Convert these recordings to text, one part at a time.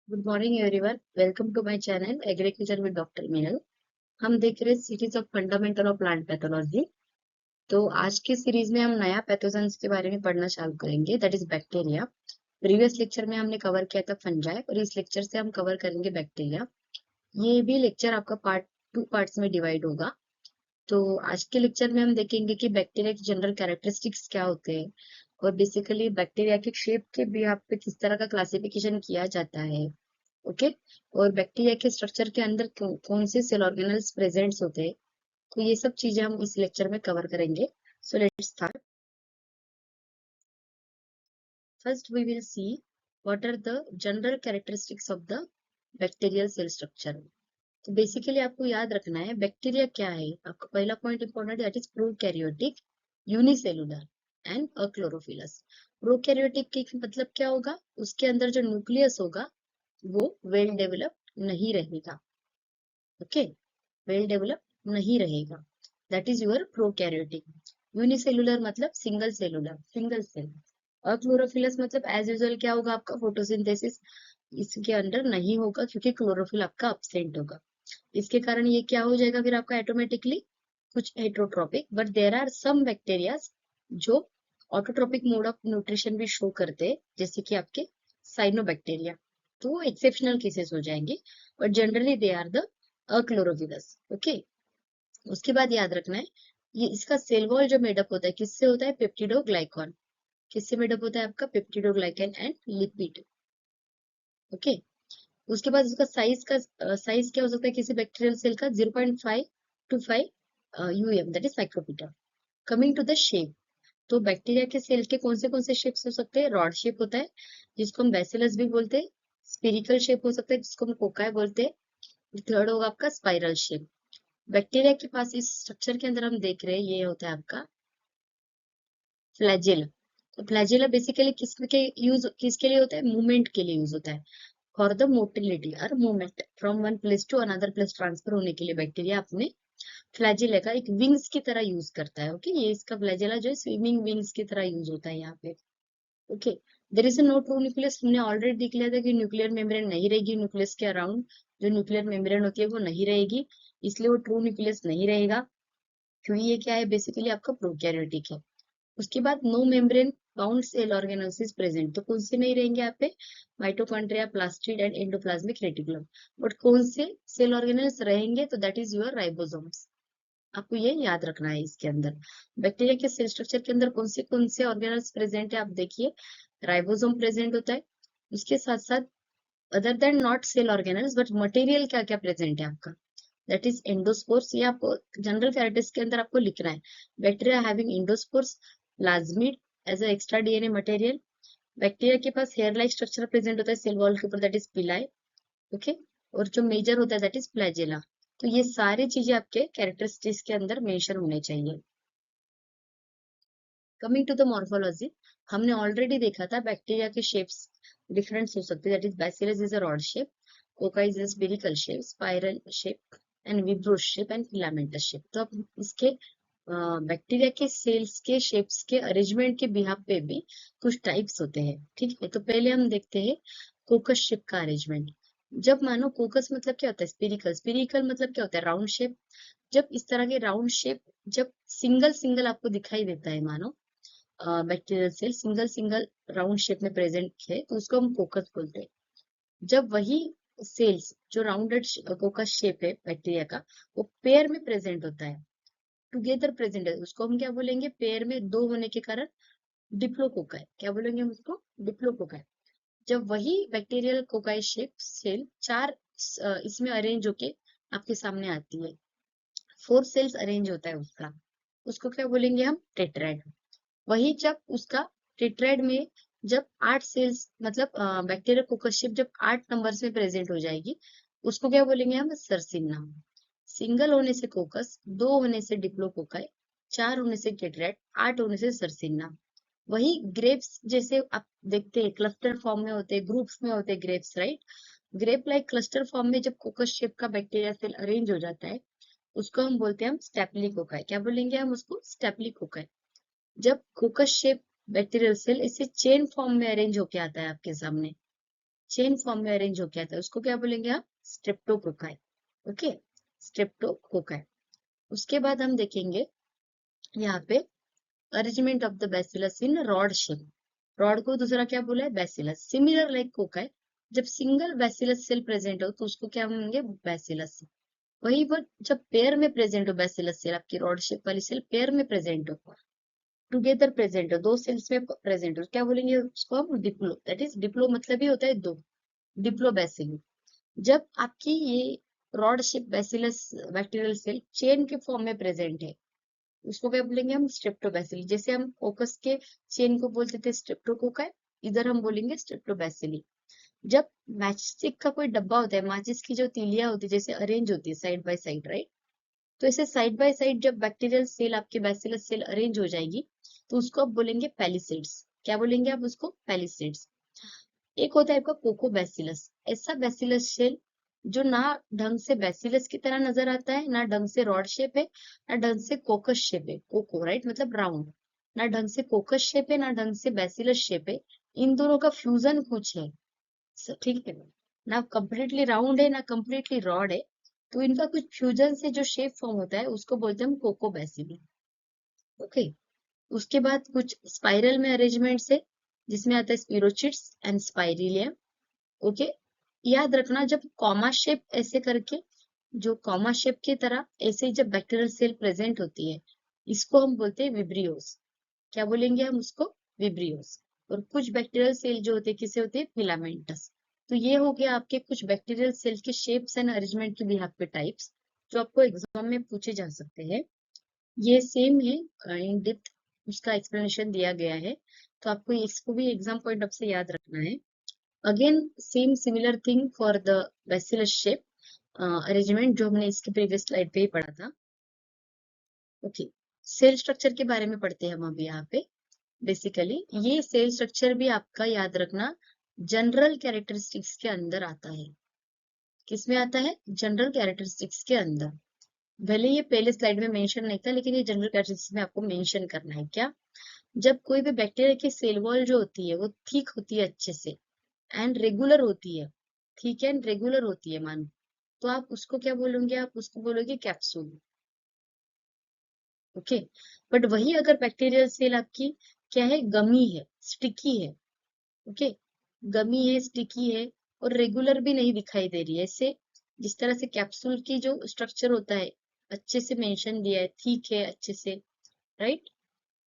Good morning everyone. Welcome to my channel agriculture with doctor Meenal. हम देख रहे हैं series of fundamental of plant pathology. तो आज की सीरीज में हम नया पैथोजेंस के बारे में पढ़ना चालू करेंगे, that is bacteria. Previous lecture में हमने कवर किया था फंजाई और इस लेक्चर से हम कवर करेंगे बैक्टीरिया। ये भी लेक्चर आपका टू पार्ट्स में डिवाइड होगा। तो आज के लेक्चर में हम देखेंगे कि बैक्टीरिया की जनरल कैरेक्टरिस्टिक्स क्या होते हैं और बेसिकली बैक्टीरिया के शेप के भी आप पे किस तरह का क्लासिफिकेशन किया जाता है। ओके। और बैक्टीरिया के स्ट्रक्चर के अंदर कौन से सेल ऑर्गेनल्स प्रेजेंट्स होते हैं, तो ये सब चीजें हम इस लेक्चर में कवर करेंगे। So let's start. First we will see what are the general characteristics of the bacterial cell structure. तो बेसिकली आपको याद रखना है बैक्टीरिया क्या है। आपका पहला point important, that is prokaryotic, unicellular and achlorophyllous. Prokaryotic की मतलब क्या होगा, उसके अंदर जो न्यूक्लियस होगा वो वेल डेवलप्ड नहीं रहेगा। ओके, वेल डेवलप नहीं रहेगा, that is your prokaryotic. Unicellular मतलब सिंगल सेलुलर, सिंगल सेल। और क्लोरोफिलस मतलब एज यूजुअल क्या होगा, आपका फोटोसिंथेसिस इसके अंदर नहीं होगा क्योंकि क्लोरोफिल आपका अब्सेंट होगा। इसके कारण ये क्या हो जाएगा फिर आपका ऑटोमेटिकली कुछ heterotrophic, but there are some bacteria जो ऑटोट्रोपिक मोड ऑफ न्यूट्रिशन भी शो करते हैं, जैसे कि आपके साइनोबैक्टीरिया। तो वो एक्सेप्शनल केसेस हो जाएंगे, but generally they are the अक्लोरोविरस। ओके। उसके बाद याद रखना है ये इसका सेल वॉल जो मेडअप होता है किससे होता है, पेप्टिडोग्लाइकॉन। किससे मेडअप होता है आपका, पेप्टिडोग्लाइकन एंड लिपिड। ओके। उसके बाद इसका साइज का साइज क्या हो सकता है किसी बैक्टीरियल सेल का, 0.5 to 5 U M, that is micrometer. Coming to the shape, तो बैक्टीरिया के सेल के कौन से शेप्स हो सकते हैं, रॉड शेप होता है जिसको हम बैसिलस भी बोलते हैं। स्पिरिकल शेप हो सकता है जिसको हम कोकाई बोलते हैं। थर्ड होगा आपका स्पाइरल शेप। बैक्टीरिया के पास इस स्ट्रक्चर के अंदर हम देख रहे हैं ये होता है आपका फ्लैजेला। तो फ्लैजेला बेसिकली किसके लिए होता है, मूवमेंट के लिए यूज होता है, फॉर द मोटिलिटी और movement from one place to another place transfer होने के लिए बैक्टीरिया अपने फ्लैजेला का एक विंग्स की तरह यूज करता है। ओके, ये इसका फ्लैजेला जो है स्विमिंग विंग्स की तरह यूज होता है यहाँ पे। Okay. There is no true nucleus, हमने ऑलरेडी देख लिया था कि न्यूक्लियर मेम्ब्रेन नहीं रहेगी न्यूक्लियस के अराउंड। जो न्यूक्लियर मेम्ब्रेन होती है वो नहीं रहेगी, इसलिए वो ट्रू न्यूक्लियस नहीं रहेगा, क्योंकि ये क्या है बेसिकली आपका प्रोकैरियोटिक है। उसके बाद no membrane bound cell organelles is present, तो कौन से नहीं रहेंगे यहाँ पे, mitochondria, plastid and endoplasmic reticulum. But कौन से सेल ऑर्गेनल्स रहेंगे, तो दैट इज योर राइबोसोम्स। आपको ये याद रखना है इसके अंदर। बैक्टीरिया के सेल स्ट्रक्चर के अंदर कौन से ऑर्गेनल्स प्रेजेंट है, आप देखिए राइबोसोम प्रेजेंट होता है। उसके साथ साथ other than not cell organelles but material क्या क्या प्रेजेंट है आपका, दैट इज एंडोस्पोर्स। ये आपको जनरल कैरेक्टरिस्टिक्स के अंदर आपको लिखना है, bacteria having endospores, plasmid as a extra DNA material. Bacteria के पास हेयर लाइक स्ट्रक्चर प्रेजेंट होता है सेल वॉल के ऊपर, दैट इज पिलाई। ओके। और जो मेजर होता है दैट इज फ्लैजेला। तो ये सारी चीजें आपके कैरेक्टरिस्टिक्स के अंदर मेंशन होने चाहिए। कमिंग टू द मॉर्फोलॉजी, हमने ऑलरेडी देखा था बैक्टीरिया के शेप्स डिफरेंट हो सकते हैं, that is bacillus is a rod shape, coccus is a spherical shape, spiral shape and vibrios shape and filamentous shape. तो अब इसके बैक्टीरिया के सेल्स के शेप्स के अरेंजमेंट के बिहाफ पे भी कुछ टाइप्स होते हैं, ठीक है। तो पहले हम देखते हैं कोकस शेप का अरेंजमेंट। जब मानो कोकस मतलब क्या होता है, स्पिरिकल, स्पिरिकल मतलब क्या होता है, राउंड शेप। जब इस तरह के राउंड शेप जब सिंगल सिंगल आपको दिखाई देता है, मानो bacterial cell single single round shape में प्रेजेंट है, तो उसको हम कोकस बोलते हैं। जब वही सेल्स जो राउंडेड कोकस शेप है बैक्टीरिया का, वो पेयर में प्रेजेंट होता है, टुगेदर प्रेजेंट है, उसको हम क्या बोलेंगे, पेयर में दो होने के कारण डिप्लोकोकाई, क्या बोलेंगे हम उसको, डिप्लोकोकाई। जब वही बैक्टीरियल कोकाई शेप सेल चार इसमें अरेंज होके आपके सामने आती है, 4 सेल्स अरेंज होता है उसका, उसको क्या बोलेंगे हम, टेट्राएड। वही जब उसका टेट्राएड में जब 8 सेल्स मतलब बैक्टीरिया कोकसशिप जब 8 नंबर्स में प्रेजेंट हो जाएगी, उसको क्या बोलेंगे हम, सरसिन्ना। सिंगल होने से कोकस, 2 होने से डिप्लोकोकाई, 4 होने से टेट्राएड, 8 होने से सरसिन्ना। वही ग्रेप्स जैसे आप देखते हैं क्लस्टर फॉर्म में होते हैं, ग्रुप्स में होते हैं grapes, right. Grape like cluster form में जब कोकस शेप का बैक्टीरिया सेल अरेंज हो जाता है, उसको हम बोलते हैं हम स्टेप्लिकोकाई, क्या बोलेंगे हम उसको, स्टेप्लिकोकाई। जब कोकस शेप बैक्टीरियल सेल इसे चेन फॉर्म में अरेंज होके आता है आपके सामने, चेन फॉर्म में अरेंज होके आता है उसको क्या बोलेंगे आप? स्ट्रेप्टोकोकाई। Okay, streptococci. उसके बाद हम देखेंगे यहाँ पे arrangement of the bacillus in rod shape. Rod को दूसरा क्या बोला है? बैसिलस। सिमिलर लाइक कोकाई, जब सिंगल बैसिलस सेल प्रेजेंट हो तो उसको क्या बोलेंगे? बैसिलस। वही वो जब पेयर में प्रेजेंट हो बैसिलस सेल, आपकी रॉड शेप वाली सेल पेयर में प्रेजेंट हो, टुगेदर प्रेजेंट हो, दो सेल्स में प्रेजेंट हो, क्या बोलेंगे उसको हम? डिप्लो। दैट इज डिप्लो मतलब ही होता है दो, डिप्लो बैसिली। जब आपकी ये rod shape bacillus bacterial cell chain के फॉर्म में प्रेजेंट है, उसको क्या बोलेंगे हम? स्ट्रेप्टोबैसिली। जैसे हम कोकस के चेन को बोलते थे स्ट्रेप्टोकोकाई, इधर हम बोलेंगे स्ट्रेप्टोबैसिली। जब मैचस्टिक का कोई डब्बा होता है, माचिस की जो तीलियां होती है जैसे अरेंज होती है साइड बाय साइड, राइट? तो ऐसे साइड बाय साइड जब बैक्टीरियल सेल आपके बैसिलस सेल अरेंज हो जाएगी तो उसको आप बोलेंगे पैलिसेड्स। क्या बोलेंगे आप उसको? पैलिसेड्स। एक होता है आपका कोको बैसिलस, ऐसा बैसिलस सेल जो ना ढंग से बैसिलस की तरह नजर आता है, ना ढंग से रॉड शेप है, ना ढंग से कोकस शेप है। कोको राइट मतलब राउंड, ना ढंग से कोकस शेप है, ना ढंग से बैसिलस शेप है। इन दोनों का फ्यूजन कुछ है, ठीक है? ना कंप्लीटली राउंड है ना कंप्लीटली रॉड है, तो इनका कुछ फ्यूजन से जो शेप फॉर्म होता है उसको बोलते हैं हम कोको बैसिली। ओके, उसके बाद कुछ स्पाइरल में अरेंजमेंट है जिसमें आता है स्पिरोचिड्स एंड स्पाइरिलियम। ओके, याद रखना जब कॉमा शेप ऐसे करके, जो कॉमा शेप की तरह ऐसे जब बैक्टीरियल सेल प्रेजेंट होती है, इसको हम बोलते हैं विब्रियोस। क्या बोलेंगे हम उसको? विब्रियोस। और कुछ बैक्टीरियल सेल जो होते हैं किसे होते हैं? फिलामेंटस। तो ये हो गया आपके कुछ बैक्टीरियल सेल के शेप्स एंड अरेंजमेंट के बिहाफ पे टाइप्स जो आपको एग्जाम में पूछे जा सकते हैं। ये सेम है इन डेप्थ, उसका एक्सप्लेनेशन दिया गया है, तो आपको इसको भी एग्जाम पॉइंट ऑफ से याद रखना है। Again same similar thing for the bacillus shape arrangement जो हमने इसके प्रीवियस स्लाइड पे ही पढ़ा था। ओके, सेल स्ट्रक्चर के बारे में पढ़ते हैं हम अभी यहाँ पे। बेसिकली ये सेल स्ट्रक्चर भी आपका याद रखना जनरल कैरेक्टरिस्टिक्स के अंदर आता है। किसमें आता है? जनरल कैरेक्टरिस्टिक्स के अंदर। भले ये पहले स्लाइड में मेंशन नहीं था लेकिन ये जनरल कैरेक्टरिस्टिक्स में आपको मेंशन करना है। क्या? जब कोई भी बैक्टीरिया की सेल वॉल जो होती है वो थिक होती है अच्छे से एंड रेगुलर होती है, ठीक है, एंड रेगुलर होती है मानो, तो आप उसको क्या बोलोगे? आप उसको बोलोगे कैप्सूल। ओके, बट वही अगर बैक्टीरियल सेल आपकी क्या है? गमी है, स्टिकी है। ओके, गमी है, स्टिकी है और रेगुलर भी नहीं दिखाई दे रही है। ऐसे जिस तरह से कैप्सूल की जो स्ट्रक्चर होता है अच्छे से मेंशन दिया है, ठीक है अच्छे से, राइट?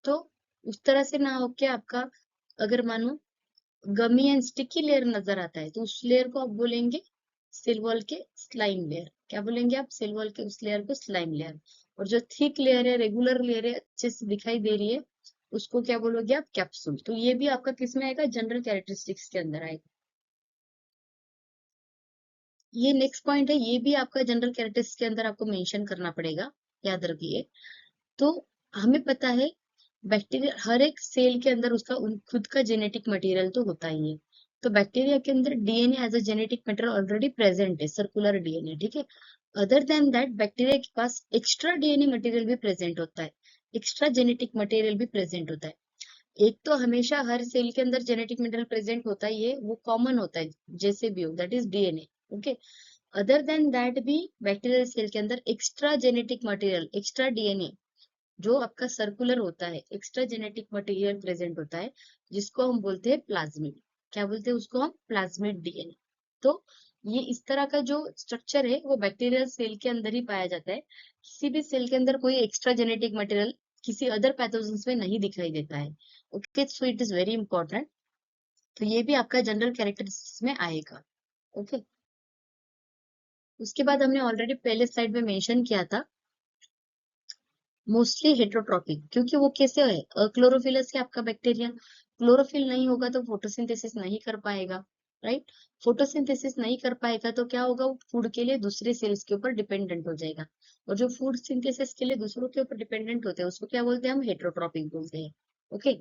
तो उस तरह से ना होके आपका अगर मानो गमी एंड स्टिकी लेयर नजर आता है तो उस लेयर को आप बोलेंगे सेल वॉल के स्लाइम लेयर। क्या बोलेंगे आप? सेल वॉल के उस लेयर को स्लाइम लेयर। और जो थिक लेयर है, रेगुलर लेयर है, अच्छे से दिखाई दे रही है, उसको क्या बोलोगे आप? कैप्सूल। तो ये भी आपका किस में आएगा? जनरल कैरेक्टरिस्टिक्स के अंदर आएगा। ये नेक्स्ट पॉइंट है, ये भी आपका जनरल कैरेक्टरिस्टिक्स के अंदर आपको मेंशन करना पड़ेगा, याद रखिए। तो हमें पता है बैक्टीरिया हर एक सेल के अंदर उसका खुद का जेनेटिक मटेरियल तो होता ही है। तो बैक्टीरिया के अंदर DNA as a genetic material already present है, सर्कुलर डीएनए, ठीक है। अदर देन दैट बैक्टीरिया के पास एक्स्ट्रा डीएनए मटेरियल भी प्रेजेंट होता है, एक्स्ट्रा जेनेटिक मटेरियल भी प्रेजेंट होता है। एक तो हमेशा हर सेल के अंदर जेनेटिक मटेरियल प्रेजेंट होता ही है, वो कॉमन होता है जैसे भी हो, that is DNA. Okay, other than that भी बैक्टीरियल सेल के अंदर extra genetic material, extra DNA जो आपका सर्कुलर होता है, एक्स्ट्रा जेनेटिक मटेरियल प्रेजेंट होता है, जिसको हम बोलते हैं प्लाज्मिड। क्या बोलते हैं उसको हम? Plasmid DNA. तो ये इस तरह का जो स्ट्रक्चर है वो बैक्टीरियल सेल के अंदर ही पाया जाता है। किसी भी सेल के अंदर कोई एक्स्ट्रा जेनेटिक मटेरियल किसी अदर पैथोजेंस में नहीं दिखाई देता है। Okay, so it is very important. तो ये भी आपका जनरल कैरेक्टरिस्टिक्स में आएगा। ओके, उसके बाद हमने ऑलरेडी पहले स्लाइड में मेंशन किया था मोस्टली हेट्रोट्रॉपिक, क्योंकि वो कैसे है? क्लोरोफिलस है आपका बैक्टीरिया। क्लोरोफिल नहीं होगा तो फोटोसिंथेसिस नहीं कर पाएगा, राइट? फोटोसिंथेसिस नहीं कर पाएगा तो क्या होगा? वो फूड के लिए दूसरे सेल्स के ऊपर डिपेंडेंट हो जाएगा। और जो फूड सिंथेसिस के लिए दूसरों के ऊपर डिपेंडेंट होते हैं उसको क्या बोलते हैं? हम हेट्रोट्रॉपिक बोलते हैं। ओके,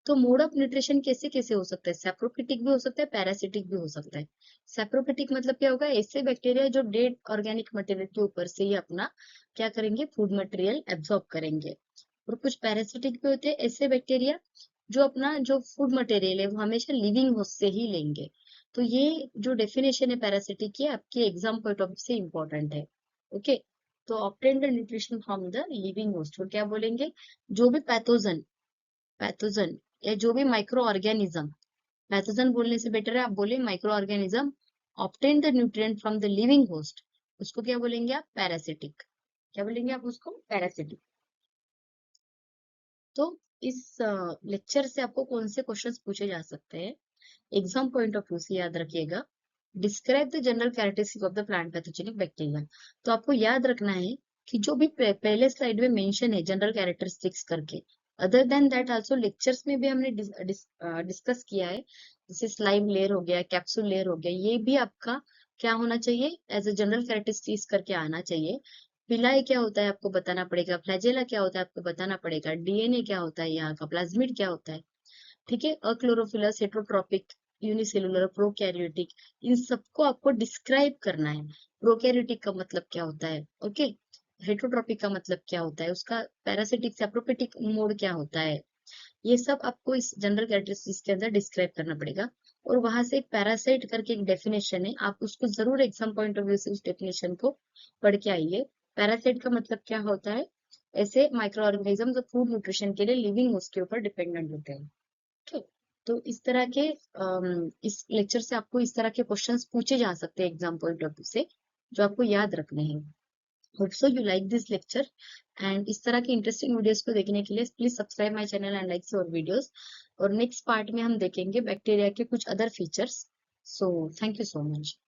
तो मोड ऑफ न्यूट्रिशन कैसे कैसे हो सकता है? सैप्रोफिटिक भी हो सकता है, पैरासिटिक भी हो सकता है। सैप्रोफिटिक मतलब क्या होगा? ऐसे बैक्टीरिया जो डेड ऑर्गेनिक मटेरियल के ऊपर से ही अपना क्या करेंगे? फूड मटेरियल एब्जॉर्ब करेंगे। और कुछ पैरासिटिक भी होते हैं, ऐसे बैक्टीरिया जो अपना जो फूड मटेरियल है वो हमेशा लिविंग होस्ट से ही लेंगे। तो ये जो डेफिनेशन है पैरासिटिक की आपके एग्जाम पॉइंट ऑफ व्यू से इंपॉर्टेंट है। ओके, तो obtain the nutrition from the living host को क्या बोलेंगे, जो भी पैथोजन पैथोजन या जो भी माइक्रो ऑर्गेनिज्म, पैथोजन बोलने से बेटर है आप बोले micro organism obtain the nutrient from the living host, उसको क्या बोलेंगे आप, पैरासिटिक। क्या बोलेंगे आप उसको, पैरासिटिक। तो इस लेक्चर से आपको कौन से क्वेश्चंस पूछे जा सकते हैं एग्जाम पॉइंट ऑफ व्यू से, याद रखिएगा। Describe the general characteristic of the plant pathogenic bacteria. तो आपको याद रखना है कि जो भी पहले स्लाइड में मेंशन है जनरल कैरेक्टरिस्टिक्स करके, other than that also lectures में भी हमने डिस्कस किया है, जैसे स्लाइम लेयर हो गया, कैप्सूल लेयर हो गया, ये भी आपका क्या होना चाहिए, एज ए जनरल कैरेक्टरिस्टिक्स करके आना चाहिए। पिलाई क्या होता है आपको बताना पड़ेगा, फ्लैजेला क्या होता है आपको बताना पड़ेगा, डीएनए क्या होता है यहाँ का, प्लाज्मिड क्या होता है, ठीक है, अक्लोरोफिलस, हेट्रोट्रॉपिक, यूनिसेलुलर, प्रोकैरियोटिक, इन सबको आपको डिस्क्राइब करना है। प्रोकैरियोटिक का मतलब क्या होता है, ओके, हेट्रोट्रॉपिक का मतलब क्या होता है, उसका पैरासिटिक से एप्रोपेटिक मोड क्या होता है, ये सब आपको इस जनरल कैरेक्टरिस्टिक्स के अंदर डिस्क्राइब करना पड़ेगा। और वहां से एक पैरासाइट करके एक डेफिनेशन है, आप उसको जरूर एग्जाम पॉइंट ऑफ व्यू से उस डेफिनेशन को पढ़ के आइए। पैरासाइट का मतलब क्या होता है, ऐसे माइक्रो ऑर्गेनिज्म जो फूड न्यूट्रिशन के लिए लिविंग होस्ट के ऊपर डिपेंडेंट होते हैं। ठीक, तो इस तरह के इस लेक्चर से आपको इस तरह के क्वेश्चंस पूछे जा सकते हैं एग्जाम पॉइंट ऑफ व्यू से, जो आपको याद रखने हैं। Hope so you like this lecture, and इस तरह के इंटरेस्टिंग वीडियोस को देखने के लिए please subscribe my channel and like और वीडियोस। और नेक्स्ट पार्ट में हम देखेंगे बैक्टीरिया के कुछ other features. So thank you so much.